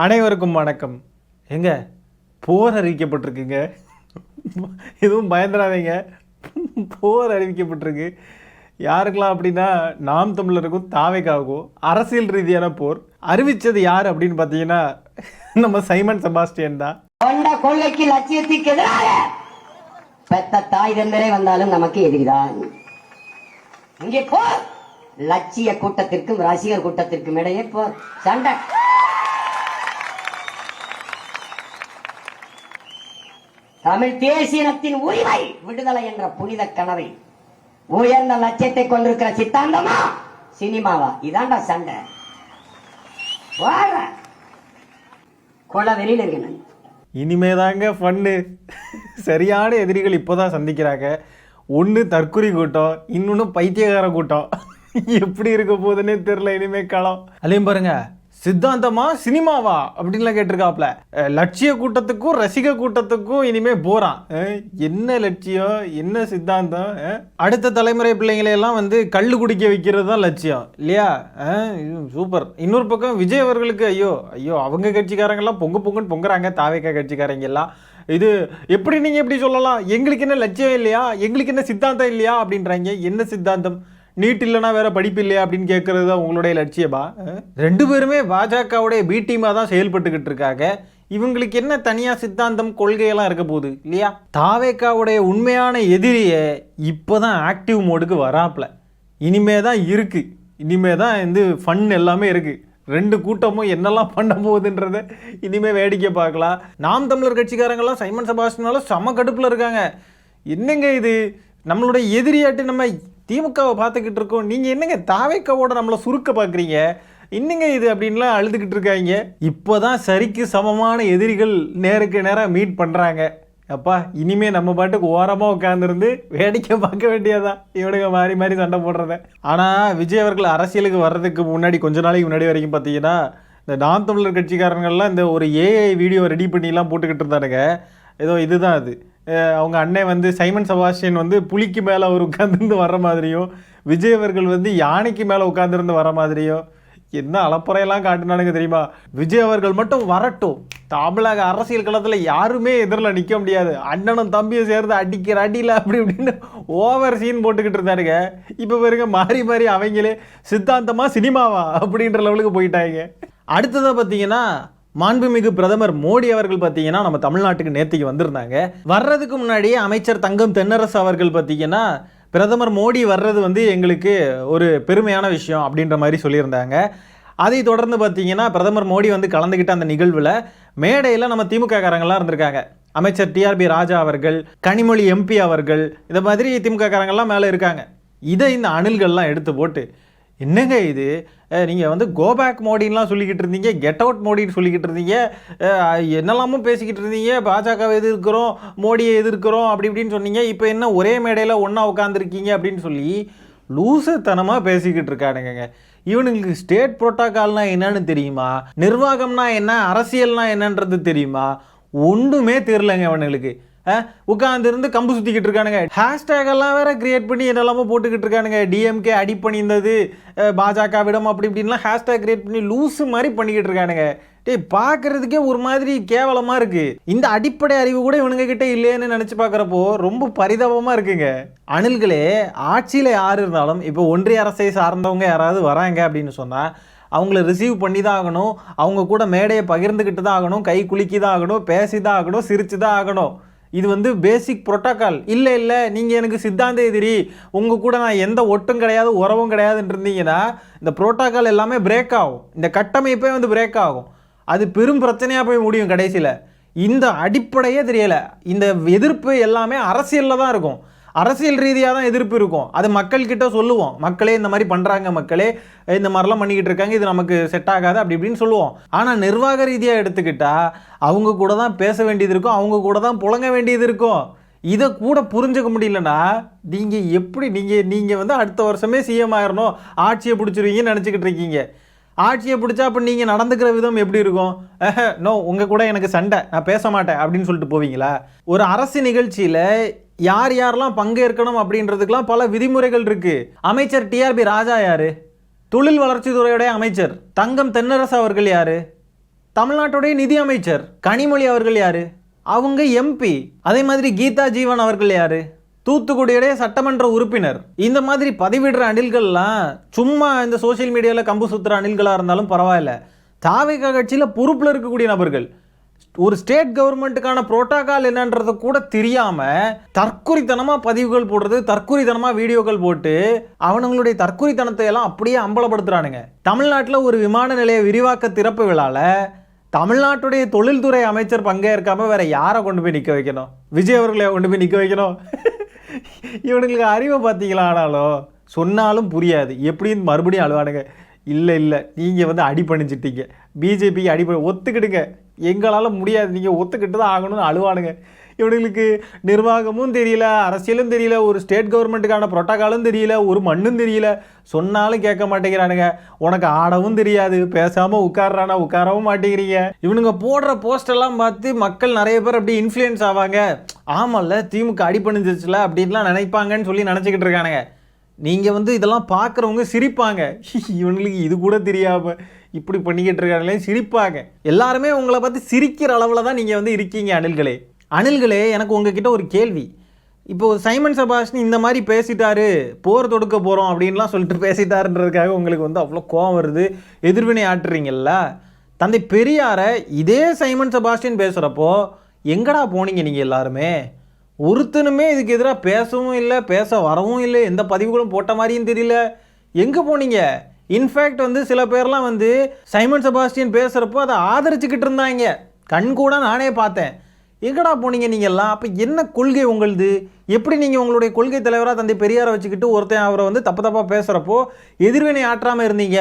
அனைவருக்கும் வணக்கம். எங்க போர் அறிவிக்கப்பட்டிருக்குங்க. எதுவும் பயந்துடாதீங்க, போர் அறிவிக்கப்பட்டிருக்கு. யாருக்கெல்லாம் அப்படின்னா நாம் தமிழருக்கும் தாவேக்காவுக்கும் அரசியல் ரீதியான போர் அறிவிச்சது யார் அப்படின்னு பார்த்தீங்கன்னா நம்ம சைமன் செபாஸ்டியன் தான். கொண்ட கொள்ளைக்கு லட்சியத்துக்கு எதிராக பெத்த தாய் தந்தரே வந்தாலும் நமக்கு எதிரிதான். இங்கே போர் லட்சிய கூட்டத்திற்கும் ரசிகர் கூட்டத்திற்கும் இடையே போர் சண்டை. தமிழ் தேசியத்தின் உரிமை விடுதலை என்ற புனித கனவை உயர்ந்த லட்சியத்தை கொண்டிருக்கிற சித்தாந்தமா சினிமாவா? இதாண்டா சண்டை. கொலவெறியில் இருக்கணும். இனிமேதாங்க ஃபன்னு. சரியான எதிரிகள் இப்போதான் சந்திக்கிறாங்க. ஒன்று தற்குறி கூட்டம், இன்னொன்று பைத்தியகார கூட்டம். எப்படி இருக்க போகுதுன்னே தெரியல இனிமே காலம். அதையும் பாருங்க, சித்தாந்தமா சினிமாவா அப்படின்லாம் கேட்டிருக்காப்ல. லட்சிய கூட்டத்துக்கும் ரசிக கூட்டத்துக்கும் இனிமே போறான். என்ன லட்சியம், என்ன சித்தாந்தம்? அடுத்த தலைமுறை பிள்ளைங்களையெல்லாம் வந்து கள்ளு குடிக்க வைக்கிறது தான் லட்சியம் இல்லையா? சூப்பர். இன்னொரு பக்கம் விஜய் அவர்களுக்கு ஐயோ ஐயோ அவங்க கட்சிக்காரங்கெல்லாம் பொங்குன்னு பொங்குறாங்க. தாவேக்கா கட்சிக்காரங்க எல்லாம் இது எப்படி நீங்க எப்படி சொல்லலாம்? எங்களுக்கு என்ன லட்சியம் இல்லையா, எங்களுக்கு என்ன சித்தாந்தம் இல்லையா அப்படின்றாங்க. என்ன சித்தாந்தம்? நீட் இல்லைனா வேற படிப்பு இல்லையா அப்படின்னு கேட்கறது தான் உங்களுடைய லட்சியமா? ரெண்டு பேருமே பாஜகவுடைய பி டீமாக தான் செயல்பட்டுக்கிட்டு இருக்காங்க. இவங்களுக்கு என்ன தனியாக சித்தாந்தம் கொள்கையெல்லாம் இருக்க போகுது இல்லையா? தாவேக்காவுடைய உண்மையான எதிரியை இப்போ தான் ஆக்டிவ் மோடுக்கு வராப்பில். இனிமே தான் இருக்குது, இனிமே தான் வந்து ஃபன் எல்லாமே இருக்குது. ரெண்டு கூட்டமும் என்னெல்லாம் பண்ண போகுதுன்றதை இனிமே வேடிக்கை பார்க்கலாம். நாம் தமிழர் கட்சிக்காரங்கெல்லாம் சைமன் செபாஸ்டியனால செம கடுப்பில் இருக்காங்க. என்னங்க இது, நம்மளுடைய எதிரியாட்டு நம்ம திமுகவை பார்த்துக்கிட்டு இருக்கோம், நீங்கள் என்னங்க தாவேக்காவோட நம்மளை சுருக்க பார்க்குறீங்க, இன்னுங்க இது அப்படின்லாம் அழுதுகிட்டு இருக்காங்க. இப்போ தான் சரிக்கு சமமான எதிரிகள் நேருக்கு நேராக மீட் பண்ணுறாங்க. அப்பா இனிமேல் நம்ம பாட்டுக்கு ஓரமாக உட்காந்துருந்து வேடிக்கை பார்க்க வேண்டியதான் இவனுங்க மாறி மாறி சண்டை போடுறத. ஆனால் விஜய் அவர்கள் அரசியலுக்கு வர்றதுக்கு முன்னாடி கொஞ்ச நாளைக்கு முன்னாடி வரைக்கும் பார்த்தீங்கன்னா இந்த நாம் தமிழர் கட்சிக்காரங்கள்லாம் இந்த ஒரு ஏஐ வீடியோ ரெடி பண்ணிலாம் போட்டுக்கிட்டு இருந்தானுங்க. ஏதோ இதுதான் அது. அவங்க அண்ணன் வந்து சைமன் செபாஸ்டியன் வந்து புலிக்கு மேலே அவர் உட்காந்துருந்து வர்ற மாதிரியும், விஜய் அவர்கள் வந்து யானைக்கு மேலே உட்காந்துருந்து வர மாதிரியும் என்ன அலப்புறையெல்லாம் காட்டினானுங்க தெரியுமா? விஜய் அவர்கள் மட்டும் வரட்டும், தமிழக அரசியல் களத்தில் யாருமே எதிரில் நிற்க முடியாது, அண்ணனும் தம்பியும் சேர்ந்து அடிக்கிற அடியில் அப்படி இப்படின்னு ஓவர் சீன் போட்டுக்கிட்டு இருந்தாருங்க. இப்போ பாருங்க மாறி மாறி அவங்களே சித்தாந்தமாக சினிமாவா அப்படின்ற லெவலுக்கு போயிட்டாங்க. அடுத்ததாக பார்த்தீங்கன்னா மாண்புமிகு பிரதமர் மோடி அவர்கள் பார்த்தீங்கன்னா நம்ம தமிழ்நாட்டுக்கு நேற்றுக்கு வந்திருந்தாங்க. வர்றதுக்கு முன்னாடியே அமைச்சர் தங்கம் தென்னரசு அவர்கள் பார்த்தீங்கன்னா பிரதமர் மோடி வர்றது வந்து எங்களுக்கு ஒரு பெருமையான விஷயம் அப்படின்ற மாதிரி சொல்லியிருந்தாங்க. அதை தொடர்ந்து பார்த்தீங்கன்னா பிரதமர் மோடி வந்து கலந்துக்கிட்ட அந்த நிகழ்வில் மேடையில் நம்ம திமுக காரங்கள்லாம் இருந்திருக்காங்க. அமைச்சர் டிஆர்பி ராஜா அவர்கள், கனிமொழி எம்பி அவர்கள், இதை மாதிரி திமுக காரங்கள்லாம் மேலே இருக்காங்க. இதை இந்த அணில்கள்லாம் எடுத்து போட்டு என்னங்க இது, நீங்கள் வந்து கோபேக் மோடின்லாம் சொல்லிக்கிட்டு இருந்தீங்க, கெட் அவுட் மோடின்னு சொல்லிக்கிட்டு இருந்தீங்க, என்னெல்லாமும் பேசிக்கிட்டு இருந்தீங்க, பாஜகவை எதிர்க்கிறோம், மோடியை எதிர்க்கிறோம் அப்படி இப்படின்னு சொன்னீங்க, இப்போ என்ன ஒரே மேடையில் ஒன்றா உட்காந்துருக்கீங்க அப்படின்னு சொல்லி லூசுத்தனமாக பேசிக்கிட்டு இருக்கானுங்க. இவனுங்களுக்கு ஸ்டேட் புரோட்டோகால்னா என்னன்னு தெரியுமா, நிர்வாகம்னா என்ன, அரசியல்னா என்னன்றது தெரியுமா? ஒன்றுமே தெரியலங்க இவனுங்களுக்கு. உட்காந்துருந்து கம்பு சுற்றிக்கிட்டு இருக்கானுங்க. ஹேஷ்டேக் எல்லாம் வேற கிரியேட் பண்ணி என்னெல்லாமோ போட்டுக்கிட்டு இருக்கானுங்க. டிஎம்கே அடி பண்ணியிருந்தது, பாஜக விடம் அப்படி இப்படின்லாம் ஹேஷ்டேக் கிரியேட் பண்ணி லூஸு மாதிரி பண்ணிக்கிட்டு இருக்கானுங்க. பார்க்கறதுக்கே ஒரு மாதிரி கேவலமாக இருக்குது. இந்த அடிப்படை அறிவு கூட இவனுங்க கிட்டே இல்லைன்னு நினச்சி பார்க்குறப்போ ரொம்ப பரிதாபமாக இருக்குங்க. அணில்களே, ஆட்சியில் யார் இருந்தாலும் இப்போ ஒன்றிய அரசை சார்ந்தவங்க யாராவது வராங்க அப்படின்னு சொன்னால் அவங்கள ரிசீவ் பண்ணி தான் ஆகணும், அவங்க கூட மேடையை பகிர்ந்துக்கிட்டு தான் ஆகணும், கை குலுக்கி தான் ஆகணும், பேசி தான் ஆகணும், சிரித்து தான் ஆகணும். இது வந்து பேசிக் புரோட்டோக்கால். இல்லை நீங்கள் எனக்கு சித்தாந்த எதிரி, உங்கள் கூட நான் எந்த ஒட்டும் கிடையாது உறவும் கிடையாதுன்னு இருந்தீங்கன்னா இந்த புரோட்டோக்கால் எல்லாமே பிரேக் ஆகும், இந்த கட்டமைப்பே வந்து பிரேக் ஆகும். அது பெரும் பிரச்சனையாக போய் முடியும் கடைசியில். இந்த அடிப்படையே தெரியலை. இந்த எதிர்ப்பு எல்லாமே அரசியலில் தான் இருக்கும், அரசியல் ரீதியாக தான் எதிர்ப்பு இருக்கும். அது மக்கள்கிட்ட சொல்லுவோம், மக்களே இந்த மாதிரி பண்ணுறாங்க, மக்களே இந்த மாதிரிலாம் பண்ணிக்கிட்டு இருக்காங்க, இது நமக்கு செட் ஆகாது அப்படி இப்படின்னு சொல்லுவோம். ஆனால் நிர்வாக ரீதியாக எடுத்துக்கிட்டால் அவங்க கூட தான் பேச வேண்டியது இருக்கும், அவங்க கூட தான் புழங்க வேண்டியது இருக்கும். இதை கூட புரிஞ்சுக்க முடியலன்னா நீங்கள் எப்படி நீங்கள் வந்து அடுத்த வருஷமே சிஎம் ஆயிரணும், ஆட்சியை பிடிச்சிருவீங்கன்னு நினச்சிக்கிட்டு இருக்கீங்க. ஆட்சியை பிடிச்சா அப்போ நீங்கள் நடந்துக்கிற விதம் எப்படி இருக்கும்? நோ, உங்கள் கூட எனக்கு சண்டை, நான் பேச மாட்டேன் அப்படின்னு சொல்லிட்டு போவீங்களா? ஒரு அரசு நிகழ்ச்சியில் யார் யாரெல்லாம் பங்கேற்கணும் அப்படின்றதுக்கெல்லாம் பல விதிமுறைகள் இருக்குது. அமைச்சர் டிஆர்பி ராஜா யார்? தொழில் வளர்ச்சித்துறையுடைய அமைச்சர். தங்கம் தென்னரசு அவர்கள் யார்? தமிழ்நாட்டுடைய நிதி அமைச்சர் கனிமொழி அவர்கள் யாரு? அவங்க எம்பி. அதே மாதிரி கீதா ஜீவன் அவர்கள் யாரு? தூத்துக்குடியுடைய சட்டமன்ற உறுப்பினர். இந்த மாதிரி பதிவிடுற அணில்கள்லாம் சும்மா இந்த சோசியல் மீடியாவில் கம்பு சுத்துற அணில்களாக இருந்தாலும் பரவாயில்ல, தாவேகா கட்சியில் பொறுப்பில் இருக்கக்கூடிய நபர்கள், ஒரு ஸ்டேட் கவர்மெண்ட்டுக்கான புரோட்டோகால் என்னன்றது கூட தெரியாம தற்குறித்தனமா பதிவுகள் போடுறது, தற்குறித்தனமா வீடியோக்கள் போட்டு அவனுங்களுடைய தற்குறித்தனத்தை எல்லாம் அப்படியே அம்பலப்படுத்துறானுங்க. தமிழ்நாட்டில் ஒரு விமான நிலைய விரிவாக்க திறப்பு விழால தமிழ்நாட்டுடைய தொழில்துறை அமைச்சர் பங்கேற்காம வேற யாரை கொண்டு போய் நிற்க வைக்கணும்? விஜய் அவர்களை கொண்டு போய் நிற்க வைக்கணும்? இவனுங்களுக்கு அறிவை பார்த்தீங்களா? ஆனாலும் சொன்னாலும் புரியாது, எப்படின்னு மறுபடியும் அழுவானுங்க. இல்லை இல்லை, நீங்கள் வந்து அடி பண்ணிச்சிட்டீங்க, பிஜேபிக்கு அடி பண்ணி ஒத்துக்கிடுங்க, எங்களால் முடியாது, நீங்கள் ஒத்துக்கிட்டு தான் ஆகணும்னு அழுவானுங்க. இவனுங்களுக்கு நிர்வாகமும் தெரியல, அரசியலும் தெரியல, ஒரு ஸ்டேட் கவர்மெண்ட்டுக்கான புரோட்டோகாலும் தெரியல, ஒரு மண்ணும் தெரியல, சொன்னாலும் கேட்க மாட்டேங்கிறானுங்க. உனக்கு ஆடவும் தெரியாது, பேசாமல் உட்கார்றானா உட்காரவும் மாட்டேங்கிறீங்க. இவனுங்க போடுற போஸ்டெல்லாம் பார்த்து மக்கள் நிறைய பேர் அப்படி இன்ஃப்ளூயன்ஸ் ஆவாங்க. ஆமாம்ல, திமுக அடி பண்ணிச்சிச்சுல அப்படின்லாம் நினைப்பாங்கன்னு சொல்லி நினச்சிக்கிட்டு இருக்கானுங்க. நீங்கள் வந்து இதெல்லாம் பார்க்குறவங்க சிரிப்பாங்க. இவனுங்களுக்கு இது கூட தெரியாமல் இப்படி பண்ணிக்கிட்டு இருக்காங்களே சிரிப்பாங்க. எல்லாருமே உங்களை பார்த்து சிரிக்கிற அளவில் தான் நீங்கள் வந்து இருக்கீங்க அணில்களே. அணில்களே, எனக்கு உங்ககிட்ட ஒரு கேள்வி. இப்போது சைமன் செபாஸ்டியன் இந்த மாதிரி பேசிட்டாரு, போர் தொடுக்க போகிறோம் அப்படின்லாம் சொல்லிட்டு பேசிட்டாருன்றதுக்காக உங்களுக்கு வந்து அவ்வளோ கோவம் வருது, எதிர்வினை ஆட்டுறீங்கல்ல. தந்தை பெரியாரை இதே சைமன் செபாஸ்டியன் பேசுகிறப்போ எங்கடா போனீங்க நீங்கள் எல்லாருமே? ஒருத்தனுமே இதுக்கு எதிராக பேசவும் இல்லை, பேச வரவும் இல்லை, எந்த பதிவுகளும் போட்ட மாதிரியும் தெரியல. எங்கே போனீங்க? இன்ஃபேக்ட் வந்து சில பேர்லாம் வந்து சைமன் செபாஸ்டியன் பேசுகிறப்போ அதை ஆதரிச்சுக்கிட்டு இருந்தாங்க, கண் கூட நானே பார்த்தேன். எங்கடா போனீங்க நீங்கள் எல்லாம்? அப்போ என்ன கொள்கை உங்களுது? எப்படி நீங்கள் உங்களுடைய கொள்கை தலைவராக தந்தை பெரியாரை வச்சுக்கிட்டு ஒருத்தன் அவரை வந்து தப்பு தப்பாக பேசுகிறப்போ எதிர்வினை ஆற்றாமல் இருந்தீங்க?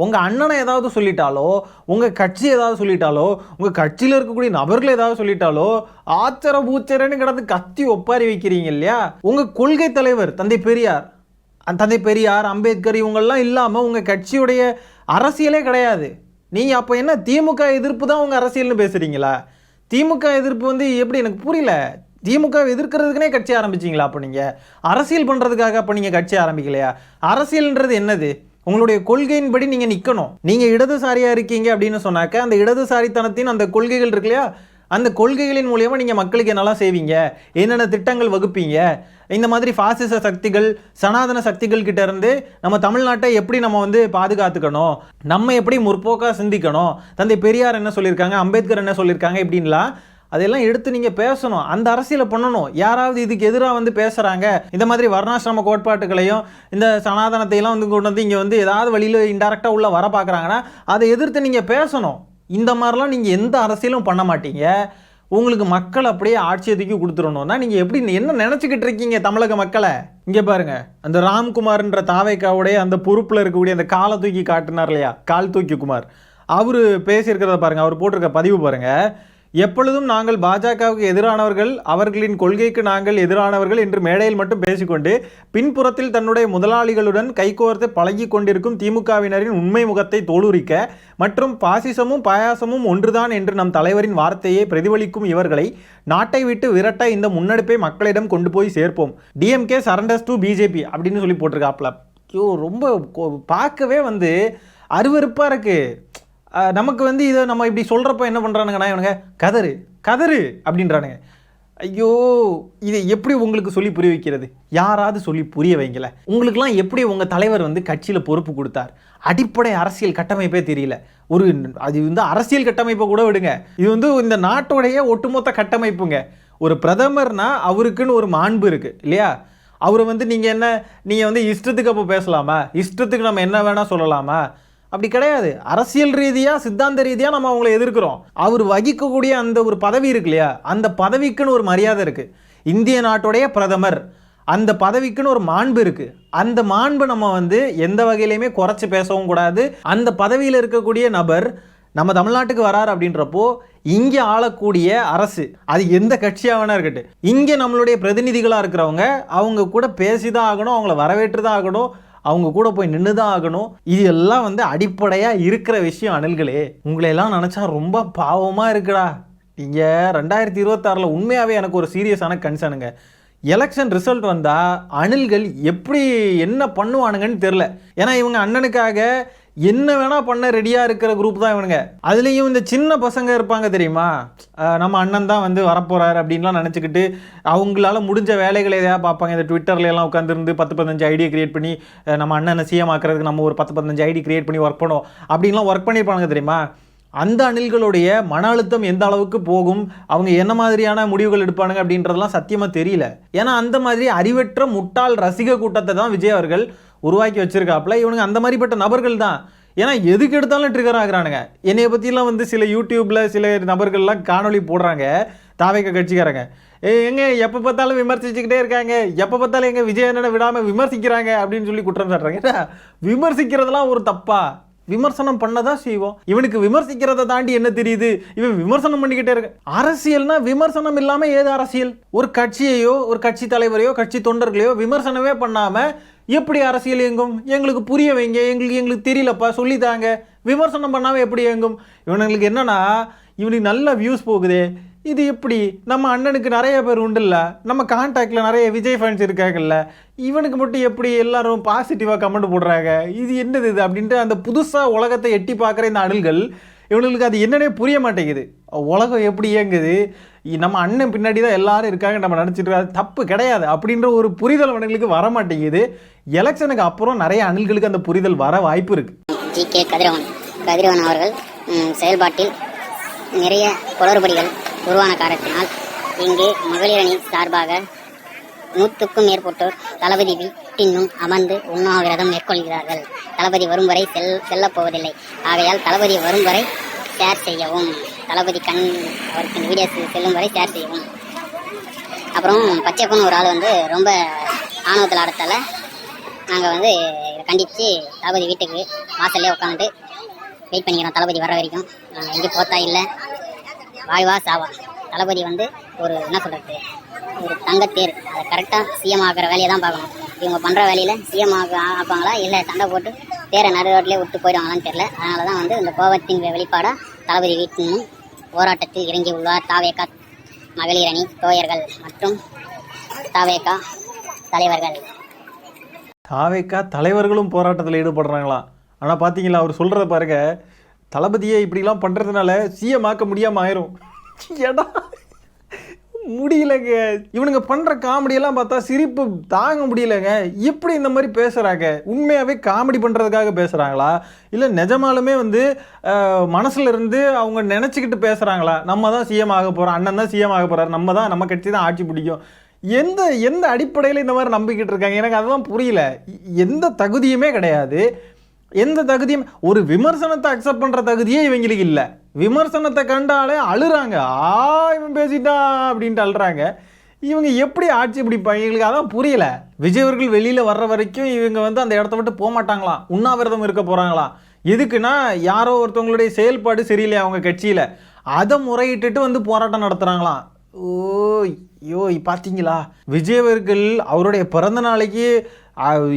உங்கள் அண்ணனை ஏதாவது சொல்லிட்டாலோ, உங்கள் கட்சி ஏதாவது சொல்லிட்டாலோ, உங்கள் கட்சியில் இருக்கக்கூடிய நபர்கள் ஏதாவது சொல்லிட்டாலோ ஆச்சர பூச்சரன்னு கிடந்து கத்தி ஒப்பாரி வைக்கிறீங்க இல்லையா? உங்கள் கொள்கை தலைவர் தந்தை பெரியார், அம்பேத்கர் இவங்கெல்லாம் இல்லாமல் உங்கள் கட்சியுடைய அரசியலே கிடையாது. நீங்கள் அப்போ என்ன திமுக எதிர்ப்பு தான் உங்கள் அரசியல்னு பேசுகிறீங்களா? திமுக எதிர்ப்பு வந்து எப்படி, எனக்கு புரியல. திமுக எதிர்க்கிறதுக்குனே கட்சி ஆரம்பிச்சிங்களா? அப்போ நீங்கள் அரசியல் பண்ணுறதுக்காக அப்போ நீங்கள் கட்சி ஆரம்பிக்கலையா? அரசியல்ன்றது என்னது? உங்களுடைய கொள்கையின்படி நீங்கள் நிற்கணும். நீங்கள் இடதுசாரியாக இருக்கீங்க அப்படின்னு சொன்னாக்க அந்த இடதுசாரித்தனத்தின் அந்த கொள்கைகள் இருக்கு இல்லையா, அந்த கொள்கைகளின் மூலியமாக நீங்கள் மக்களுக்கு என்னெல்லாம் செய்வீங்க, என்னென்ன திட்டங்கள் வகுப்பீங்க, இந்த மாதிரி பாசிச சக்திகள், சனாதன சக்திகள் கிட்ட இருந்து நம்ம தமிழ்நாட்டை எப்படி நம்ம வந்து பாதுகாத்துக்கணும், நம்ம எப்படி முற்போக்காக சிந்திக்கணும், தந்தை பெரியார் என்ன சொல்லியிருக்காங்க, அம்பேத்கர் என்ன சொல்லியிருக்காங்க, இப்படின்லாம் அதெல்லாம் எடுத்து நீங்கள் பேசணும், அந்த அரசியலை பண்ணணும். யாராவது இதுக்கு எதிராக வந்து பேசுகிறாங்க, இந்த மாதிரி வர்ணாசிரம கோட்பாட்டுகளையும் இந்த சனாதனத்தையெல்லாம் வந்து கொண்டு வந்து இங்கே வந்து ஏதாவது வழியில் இன்டெரக்டாக உள்ள வர பார்க்குறாங்கன்னா அதை எதிர்த்து நீங்கள் பேசணும். இந்த மாதிரிலாம் நீங்கள் எந்த அரசியலும் பண்ண மாட்டீங்க. உங்களுக்கு மக்கள் அப்படியே ஆட்சியை தூக்கி கொடுத்துடணும்னா நீங்கள் எப்படி என்ன நினச்சிக்கிட்டு இருக்கீங்க தமிழக மக்களை? இங்கே பாருங்கள், அந்த ராம்குமார்ன்ற தாவேக்காவுடைய அந்த பொறுப்பில் இருக்கக்கூடிய அந்த காலை தூக்கி காட்டினார் இல்லையா, கால் தூக்கி குமார், அவர் பேசியிருக்கிறத பாருங்கள், அவர் போட்டிருக்க பதிவு பாருங்கள். எப்பொழுதும் நாங்கள் பாஜகவுக்கு எதிரானவர்கள், அவர்களின் கொள்கைக்கு நாங்கள் எதிரானவர்கள் என்று மேடையில் மட்டும் பேசிக்கொண்டு பின்புறத்தில் தன்னுடைய முதலாளிகளுடன் கைகோர்த்து பழகி கொண்டிருக்கும் திமுகவினரின் உண்மை முகத்தை தோலுரிக்க மற்றும் பாசிசமும் பாயாசமும் ஒன்றுதான் என்று நம் தலைவரின் வார்த்தையை பிரதிபலிக்கும் இவர்களை நாட்டை விட்டு விரட்ட இந்த முன்னெடுப்பை மக்களிடம் கொண்டு போய் சேர்ப்போம். டிஎம்கே சரண்டர்ஸ் டு பிஜேபி அப்படின்னு சொல்லி போட்டிருக்காப்ல. ஐயோ, ரொம்ப பார்க்கவே வந்து அருவருப்பாக இருக்குது. நமக்கு வந்து இதை நம்ம இப்படி சொல்கிறப்ப என்ன பண்ணுறானுங்கன்னா இவனுங்க கதறு கதறு அப்படின்றானுங்க. ஐயோ, இதை எப்படி உங்களுக்கு சொல்லி புரிய வைக்கிறது? யாராவது சொல்லி புரிய வைங்கல. உங்களுக்குலாம் எப்படி உங்கள் தலைவர் வந்து கட்சியில் பொறுப்பு கொடுத்தார்? அடிப்படை அரசியல் கட்டமைப்பே தெரியல. அது வந்து அரசியல் கட்டமைப்பை கூட விடுங்க, இது வந்து இந்த நாட்டோடைய ஒட்டுமொத்த கட்டமைப்புங்க. ஒரு பிரதமர்னா அவருக்குன்னு ஒரு மாண்பு இருக்குது இல்லையா? அவரை வந்து நீங்கள் வந்து இஷ்டத்துக்கு அப்போ பேசலாமா? இஷ்டத்துக்கு நம்ம என்ன வேணால் சொல்லலாமா? அப்படி கிடையாது. அரசியல் ரீதியாக, சித்தாந்த ரீதியாக நம்ம அவங்கள எதிர்க்கிறோம். அவர் வகிக்கக்கூடிய அந்த ஒரு பதவி இருக்கு இல்லையா, அந்த பதவிக்குன்னு ஒரு மரியாதை இருக்குது. இந்திய நாட்டுடைய பிரதமர், அந்த பதவிக்குன்னு ஒரு மாண்பு இருக்குது. அந்த மாண்பு நம்ம வந்து எந்த வகையிலையுமே குறைச்சி பேசவும் கூடாது. அந்த பதவியில் இருக்கக்கூடிய நபர் நம்ம தமிழ்நாட்டுக்கு வராரு அப்படின்றப்போ இங்கே ஆளக்கூடிய அரசு, அது எந்த கட்சியாக வேணா இருக்கட்டும், இங்கே நம்மளுடைய பிரதிநிதிகளாக இருக்கிறவங்க அவங்க கூட பேசி தான் ஆகணும், அவங்கள வரவேற்று தான் ஆகணும், அவங்க கூட போய் நின்று தான் ஆகணும். இது எல்லாம் வந்து அடிப்படையாக இருக்கிற விஷயம். அணில்களே, உங்களையெல்லாம் நினச்சா ரொம்ப பாவமாக இருக்குடா. நீங்கள் 2026 உண்மையாகவே எனக்கு ஒரு சீரியஸான கன்சர்னுங்க. எலெக்ஷன் ரிசல்ட் வந்தால் அணில்கள் எப்படி என்ன பண்ணுவானுங்கன்னு தெரில. ஏன்னா இவங்க அண்ணனுக்காக என்ன வேணா பண்ண ரெடியாக இருக்கிற குரூப் தான் இவனுங்க. அதுலேயும் இந்த சின்ன பசங்க இருப்பாங்க தெரியுமா, நம்ம அண்ணன் தான் வந்து வரப்போகிறாரு அப்படின்லாம் நினச்சிக்கிட்டு அவங்களால முடிஞ்ச வேலைகளை எதாவது பார்ப்பாங்க. இந்த ட்விட்டர்ல எல்லாம் உட்காந்துருந்து 10-15 ஐடியா கிரியேட் பண்ணி நம்ம அண்ணனை சிஎம் ஆக்கிறதுக்கு நம்ம ஒரு 10-15 ஐடி கிரியேட் பண்ணி ஒர்க் பண்ணுவோம் அப்படின்லாம் ஒர்க் பண்ணியிருப்பாங்க தெரியுமா. அந்த அணில்களுடைய மன அழுத்தம் எந்த அளவுக்கு போகும், அவங்க என்ன மாதிரியான முடிவுகள் எடுப்பானுங்க அப்படின்றதெல்லாம் சத்தியமாக தெரியல. ஏன்னா அந்த மாதிரி அறிவற்ற முட்டாள் ரசிக கூட்டத்தை தான் விஜய் அவர்கள் உருவாக்கி வச்சிருக்காப்புல. இவனுங்க அந்த மாதிரிப்பட்ட நபர்கள் தான். ஏன்னா எதுக்கு எடுத்தாலும் ட்ரிகர் ஆகுறானுங்க. என்னைய பற்றிலாம் வந்து சில யூடியூப்பில் சில நபர்கள்லாம் காணொலி போடுறாங்க தாவேக கட்சிக்காரங்க. எங்க எப்போ பார்த்தாலும் விமர்சிச்சுக்கிட்டே இருக்காங்க, எப்போ பார்த்தாலும் எங்கள் விஜய் அண்ணனை விடாமல் விமர்சிக்கிறாங்க அப்படின்னு சொல்லி குற்றம் சாட்டுறாங்க. ஏன்னா விமர்சிக்கிறதுலாம் ஒரு தப்பா? விமர்சனம் பண்ணதான் செய்வோம். இவனுக்கு விமர்சிக்கிறத தாண்டி என்ன தெரியுது, இவன் விமர்சனம் பண்ணிக்கிட்டே இருக்க. அரசியல்னா விமர்சனம் இல்லாமல் ஏது அரசியல்? ஒரு கட்சியையோ ஒரு கட்சி தலைவரையோ கட்சி தொண்டர்களையோ விமர்சனமே பண்ணாமல் எப்படி அரசியல் இயங்கும்? எங்களுக்கு புரிய வைங்க, எங்களுக்கு தெரியலப்பா சொல்லித்தாங்க. விமர்சனம் பண்ணாமல் எப்படி இயங்கும்? இவனுங்களுக்கு என்னன்னா, இவனுக்கு நல்ல வியூஸ் போகுதே, இது எப்படி? நம்ம அண்ணனுக்கு நிறைய பேர் உண்டுல்ல, நம்ம கான்டாக்டில் நிறைய விஜய் ஃபேன்ஸ் இருக்காங்கல்ல, இவனுக்கு மட்டும் எப்படி எல்லாரும் பாசிட்டிவாக கமெண்ட் போடுறாங்க, இது என்னது இது அப்படின்ட்டு அந்த புதுசாக உலகத்தை எட்டி பார்க்குற இந்த அணில்கள் இவனுங்களுக்கு அது என்னன்னே புரிய மாட்டேங்குது. உலகம் எப்படி இயங்குது, நம்ம அண்ணன் பின்னாடி தான் எல்லாரும் இருக்காங்க, நம்ம நினச்சிட்டு இருக்காது, தப்பு கிடையாது அப்படின்ற ஒரு புரிதல் அவனுங்களுக்கு வர மாட்டேங்குது. எலெக்ஷனுக்கு அப்புறம் நிறைய அணில்களுக்கு அந்த புரிதல் வர வாய்ப்பு இருக்கு. ஜி.கே. கதிரவன் அவர்கள் செயல்பாட்டில் நிறைய குளறுபடிகள் உருவான காரணத்தினால் இங்கு மகளிர் அணி சார்பாக 100க்கும் மேற்பட்டோர் தளபதி வீட்டினும் அமர்ந்து உண்ணாவிரதம் மேற்கொள்கிறார்கள். தளபதி வரும் வரை செல்லப் போவதில்லை. ஆகையால் தளபதி வரும் வரை ஷேர் செய்யவும், தளபதி அவருக்கு இந்த வீடியோ செல்லும் வரை ஷேர் செய்யவும். அப்புறம் பச்சைப்பன் ஒரு ஆள் வந்து ரொம்ப ஆணவத்தில் ஆடத்தால நாங்கள் வந்து கண்டித்து தளபதி வீட்டுக்கு வாசல்லே உட்காந்துட்டு வெயிட் பண்ணிக்கிறோம். தளபதி வர வரைக்கும் எங்கே போத்தா இல்லை, வாழ்வா சாவா. தளபதி வந்து ஒரு என்ன சொல்கிறது, ஒரு தங்கத்தேர். அதை கரெக்டாக சிஎம் ஆகிற வேலையை தான் பார்க்கணும். இவங்க பண்ணுற வேலையில் சிஎம் ஆப்பாங்களா இல்லை சண்டை போட்டு தேரை நடு ரோட்டிலே விட்டு போயிடுவாங்களான்னு தெரியல. அதனால தான் வந்து இந்த கோபத்தின் வெளிப்பாடாக தளபதி வீட்டினும் போராட்டத்தில் இறங்கி உள்ளார் தாவேகா மகளிர் அணி தோயர்கள் மற்றும் தாவேகா தலைவர்கள். தாவேகா தலைவர்களும் போராட்டத்தில் ஈடுபடுறாங்களாம். ஆனால் பார்த்தீங்களா, அவர் சொல்கிறத பாருங்க, தளபதியை இப்படிலாம் பண்ணுறதுனால சிஎம் ஆக்க முடியாமல் ஆயிரும். ஏடா முடியலங்க. இவனுங்க பண்ணுற காமெடியெல்லாம் பார்த்தா சிரிப்பு தாங்க முடியலங்க. எப்படி இந்த மாதிரி பேசுகிறாங்க? உண்மையாகவே காமெடி பண்ணுறதுக்காக பேசுகிறாங்களா இல்லை நிஜமாலுமே வந்து மனசில் இருந்து அவங்க நினச்சிக்கிட்டு பேசுகிறாங்களா? நம்ம தான் சிஎம் ஆக போகிறோம், அண்ணன் தான் சிஎம் ஆக போகிறார், நம்ம கட்சி தான் ஆட்சி பிடிக்கும், எந்த அடிப்படையில் இந்த மாதிரி நம்பிக்கிட்டு இருக்காங்க? எனக்கு அதெல்லாம் புரியல. எந்த தகுதியுமே கிடையாது. எந்த தகுதியும், ஒரு விமர்சனத்தை அக்செப்ட் பண்ணுற தகுதியே இவங்களுக்கு இல்லை. விமர்சனத்தை கண்டாலே அழுறாங்க, இவன் பேசிட்டா அப்படின்ட்டு அழுறாங்க. இவங்க எப்படி ஆட்சி பிடிப்பாங்க? எங்களுக்கு அதான் புரியல. விஜய் அவர்கள் வெளியில் வர்ற வரைக்கும் இவங்க வந்து அந்த இடத்த விட்டு போக மாட்டாங்களாம், உண்ணாவிரதம் இருக்க போகிறாங்களாம். எதுக்குன்னா யாரோ ஒருத்தவங்களுடைய செயல்பாடு சரியில்லை அவங்க கட்சியில், அதை முறையிட்டு வந்து போராட்டம் நடத்துகிறாங்களாம். ஐயோ பார்த்தீங்களா, விஜய் அவர்கள் அவருடைய பிறந்த நாளைக்கு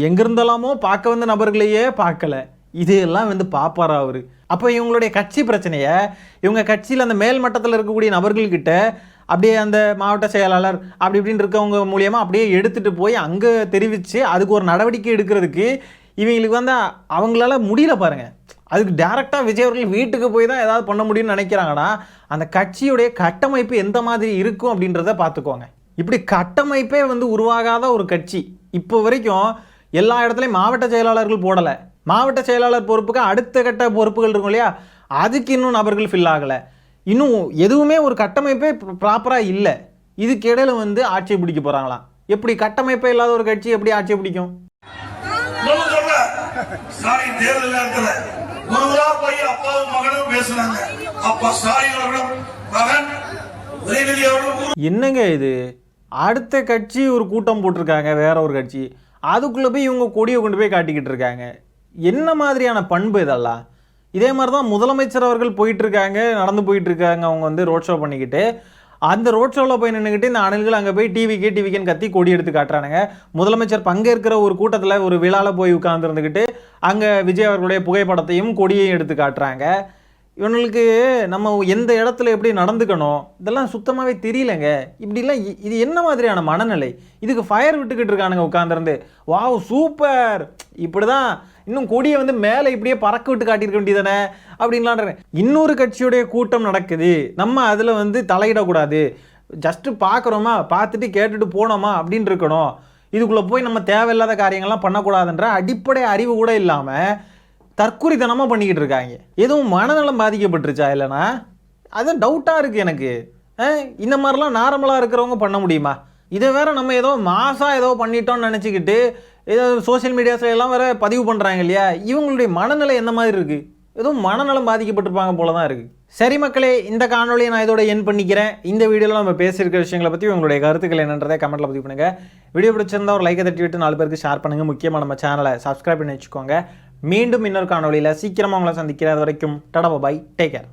எங்கிருந்தலாமோ பார்க்க வந்த நபர்களையே பார்க்கல, இதையெல்லாம் வந்து பார்ப்பாரா அவர்? அப்போ இவங்களுடைய கட்சி பிரச்சனையை இவங்க கட்சியில் அந்த மேல் மட்டத்தில் இருக்கக்கூடிய நபர்கள்கிட்ட அப்படியே அந்த மாவட்ட செயலாளர் அப்படி இப்படின்னு இருக்கவங்க மூலியமாக அப்படியே எடுத்துகிட்டு போய் அங்கே தெரிவித்து அதுக்கு ஒரு நடவடிக்கை எடுக்கிறதுக்கு இவங்களுக்கு வந்து அவங்களால முடியல பாருங்கள். அதுக்கு டேரெக்டாக விஜய் அவர்கள் வீட்டுக்கு போய் தான் ஏதாவது பண்ண முடியும்னு நினைக்கிறாங்கன்னா அந்த கட்சியுடைய கட்டமைப்பு எந்த மாதிரி இருக்கும் அப்படின்றத பார்த்துக்கோங்க. இப்படி கட்டமைப்பே வந்து உருவாகாத ஒரு கட்சி இப்போ வரைக்கும் எல்லா இடத்துலையும் மாவட்ட செயலாளர்கள் போடலை. மாவட்ட செயலாளர் பொறுப்புக்கு அடுத்த கட்ட பொறுப்புகள் இருக்கும் இல்லையா, அதுக்கு இன்னும் நபர்கள் ஃபில் ஆகலை. இன்னும் எதுவுமே ஒரு கட்டமைப்பே ப்ராப்பராக இல்லை. இதுக்கு இடையில வந்து ஆட்சியை பிடிக்க போகிறாங்களாம். எப்படி கட்டமைப்பே இல்லாத ஒரு கட்சி எப்படி ஆட்சியை பிடிக்கும்? என்னங்க இது? அடுத்த கட்சி ஒரு கூட்டம் போட்டிருக்காங்க, வேற ஒரு கட்சி, அதுக்குள்ளே போய் இவங்க கொடியை கொண்டு போய் காட்டிக்கிட்டு இருக்காங்க. என்ன மாதிரியான பண்பு இதெல்லாம்? இதே மாதிரி தான் முதலமைச்சர் அவர்கள் நடந்து போயிட்டு இருக்காங்க. அவங்க வந்து ரோட் ஷோ பண்ணிக்கிட்டு அந்த ரோட் ஷோவில் போய் நின்றுக்கிட்டு இந்த அணில்கள் அங்கே போய் டிவிக்கேன்னு கத்தி கொடி எடுத்து காட்டுறானுங்க. முதலமைச்சர் பங்கேற்கிற ஒரு கூட்டத்தில் ஒரு விழாவில் போய் உட்கார்ந்துருந்துக்கிட்டு அங்கே விஜய் அவர்களுடைய புகைப்படத்தையும் கொடியையும் எடுத்து காட்டுறாங்க. இவங்களுக்கு நம்ம எந்த இடத்துல எப்படி நடந்துக்கணும் இதெல்லாம் சுத்தமாகவே தெரியலங்க. இப்படிலாம் இது என்ன மாதிரியான மனநிலை? இதுக்கு ஃபயர் விட்டுக்கிட்டு இருக்கானுங்க உட்காந்துருந்து. வாவ் சூப்பர், இப்படி தான் இன்னும் கொடியை வந்து மேலே இப்படியே பறக்க விட்டு காட்டியிருக்க வேண்டியதானே அப்படின்லான்ற. இன்னொரு கட்சியுடைய கூட்டம் நடக்குது, நம்ம அதில் வந்து தலையிடக்கூடாது, ஜஸ்ட்டு பார்க்குறோமா, பார்த்துட்டு கேட்டுட்டு போனோமா அப்படின்னு இருக்கணும், இதுக்குள்ளே போய் நம்ம தேவையில்லாத காரியங்கள்லாம் பண்ணக்கூடாதுன்ற அடிப்படை அறிவு கூட இல்லாமல் தற்குறித்தனமாக பண்ணிக்கிட்டு இருக்காங்க. எதுவும் மனநலம் பாதிக்கப்பட்டுருச்சா இல்லைனா அதுவும் டவுட்டாக இருக்குது எனக்கு. இந்த மாதிரிலாம் நார்மலாக இருக்கிறவங்க பண்ண முடியுமா? இதை வேற நம்ம ஏதோ மாசாக ஏதோ பண்ணிட்டோம்னு நினச்சிக்கிட்டு ஏதோ சோசியல் மீடியாஸ்ல எல்லாம் வேற பதிவு பண்ணுறாங்க இல்லையா, இவங்களுடைய மனநிலை எந்த மாதிரி இருக்குது? ஏதோ மனநலம் பாதிக்கப்பட்டிருப்பாங்க போல தான் இருக்குது. சரி மக்களே, இந்த காணொலியை நான் இதோட என் பண்ணிக்கிறேன். இந்த வீடியோவில் நம்ம பேசியிருக்கிற விஷயங்களை பற்றி உங்களுடைய கருத்துக்கள் என்னன்றதை கமெண்ட்டில் பதிவு பண்ணுங்கள். வீடியோ பிடிச்சிருந்தா ஒரு லைக்கை தட்டி விட்டு 4 பேருக்கு ஷேர் பண்ணுங்கள். முக்கியமாக நம்ம சேனலை சப்ஸ்கிரைப் பண்ணி வச்சுக்கோங்க. மீண்டும் இன்னொரு காணொலியில் சீக்கிரமாக உங்களை சந்திக்கிறேன். அது வரைக்கும் டடா பாய், டேக் கேர்.